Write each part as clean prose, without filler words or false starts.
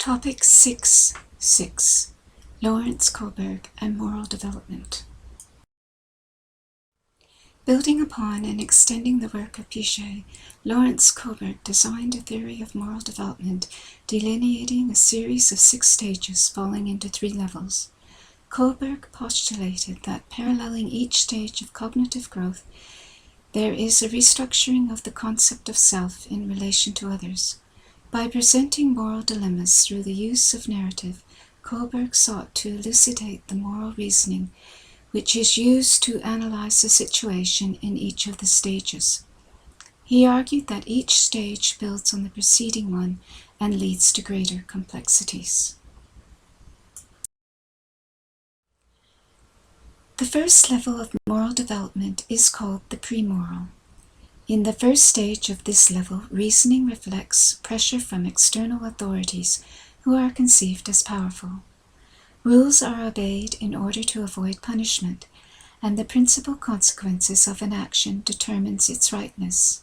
Topic 6.6 Lawrence Kolberg and Moral Development. Building upon and extending the work of Piaget, Lawrence Kolberg designed a theory of moral development delineating a series of 6 stages falling into 3 levels. Kolberg postulated that paralleling each stage of cognitive growth, there is a restructuring of the concept of self in relation to others. By presenting moral dilemmas through the use of narrative, Kolberg sought to elucidate the moral reasoning which is used to analyze the situation in each of the stages. He argued that each stage builds on the preceding one and leads to greater complexities. The first level of moral development is called the pre-moral. In the first stage of this level, reasoning reflects pressure from external authorities who are conceived as powerful. Rules are obeyed in order to avoid punishment, and the principal consequences of an action determines its rightness.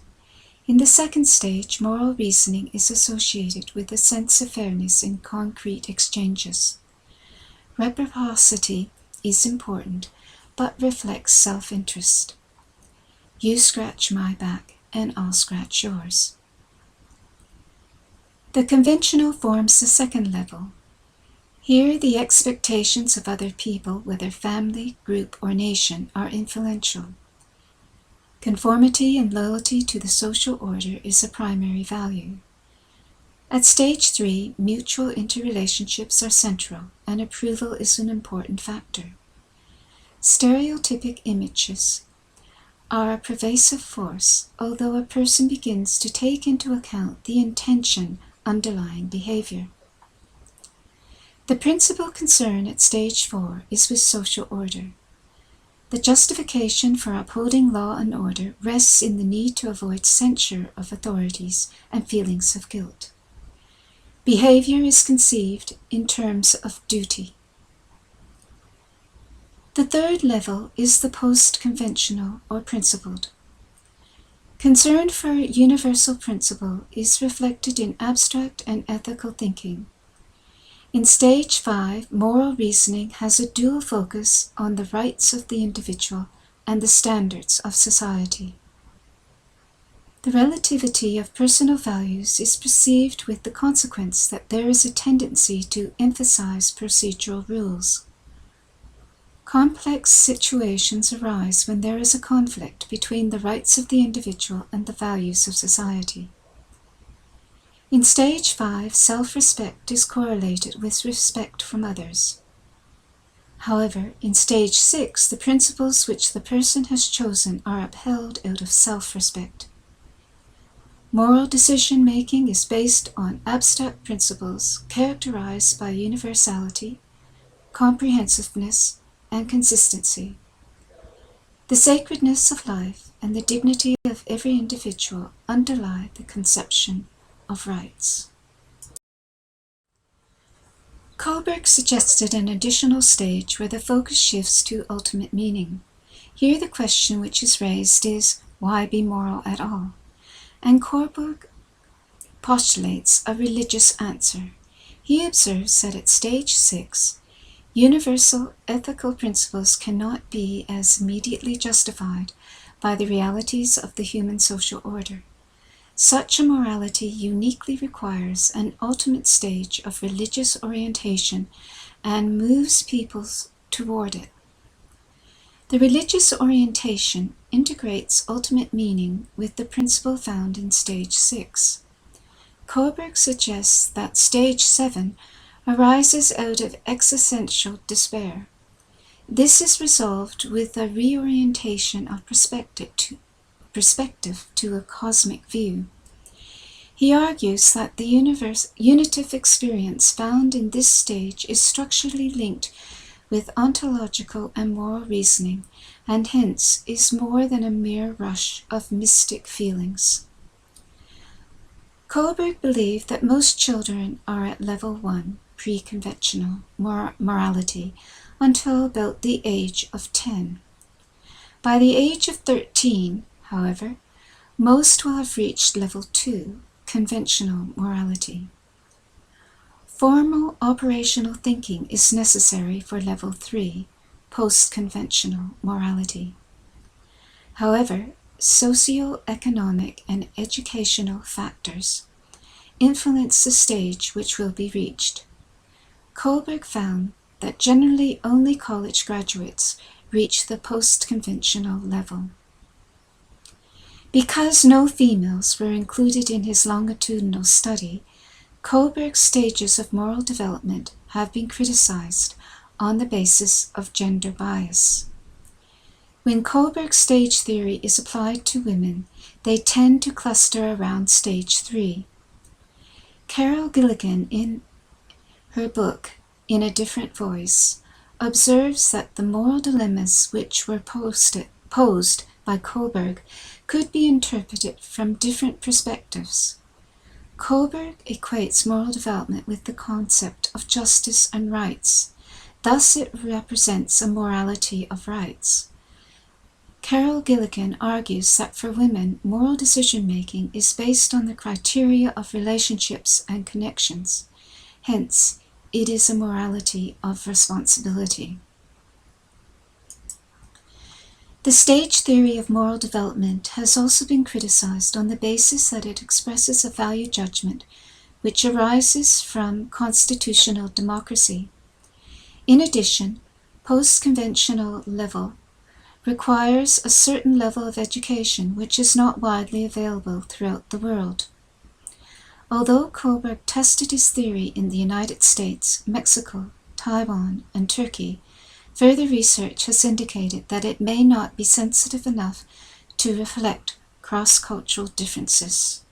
In the second stage, moral reasoning is associated with a sense of fairness in concrete exchanges. Reciprocity is important, but reflects self-interest. You scratch my back, and I'll scratch yours. The conventional forms the second level. Here, the expectations of other people, whether family, group, or nation, are influential. Conformity and loyalty to the social order is a primary value. At stage 3, mutual interrelationships are central, and approval is an important factor. Stereotypic images are a pervasive force, although a person begins to take into account the intention underlying behavior. The principal concern at stage 4 is with social order. The justification for upholding law and order rests in the need to avoid censure of authorities and feelings of guilt. Behavior is conceived in terms of duty. The third level is the post-conventional or principled. Concern for universal principle is reflected in abstract and ethical thinking. In stage 5, moral reasoning has a dual focus on the rights of the individual and the standards of society. The relativity of personal values is perceived with the consequence that there is a tendency to emphasize procedural rules. Complex situations arise when there is a conflict between the rights of the individual and the values of society. In stage 5, self-respect is correlated with respect from others. However, in stage 6, the principles which the person has chosen are upheld out of self-respect. Moral decision-making is based on abstract principles characterized by universality, comprehensiveness, and consistency. The sacredness of life and the dignity of every individual underlie the conception of rights. Kolberg suggested an additional stage where the focus shifts to ultimate meaning. Here the question which is raised is, why be moral at all? And Kolberg postulates a religious answer. He observes that at stage 6, universal ethical principles cannot be as immediately justified by the realities of the human social order. Such a morality uniquely requires an ultimate stage of religious orientation and moves people toward it. The religious orientation integrates ultimate meaning with the principle found in stage 6. Kolberg suggests that stage 7 arises out of existential despair. This is resolved with a reorientation of perspective to a cosmic view. He argues that the unitive experience found in this stage is structurally linked with ontological and moral reasoning, and hence is more than a mere rush of mystic feelings. Kolberg believed that most children are at level 1, pre-conventional morality, until about the age of 10. By the age of 13, however, most will have reached level 2, conventional morality. Formal operational thinking is necessary for level 3, post-conventional morality. However, socio-economic and educational factors influence the stage which will be reached. Kolberg found that generally only college graduates reach the post-conventional level. Because no females were included in his longitudinal study, Kolberg's stages of moral development have been criticized on the basis of gender bias. When Kolberg's stage theory is applied to women, they tend to cluster around stage 3. Carol Gilligan, in her book In a Different Voice, observes that the moral dilemmas which were posed by Kolberg could be interpreted from different perspectives. Kolberg equates moral development with the concept of justice and rights. Thus it represents a morality of rights. Carol Gilligan argues that for women, moral decision-making is based on the criteria of relationships and connections. Hence, it is a morality of responsibility. The stage theory of moral development has also been criticized on the basis that it expresses a value judgment which arises from constitutional democracy. In addition, post-conventional level requires a certain level of education which is not widely available throughout the world. Although Kolberg tested his theory in the United States, Mexico, Taiwan, and Turkey, further research has indicated that it may not be sensitive enough to reflect cross-cultural differences.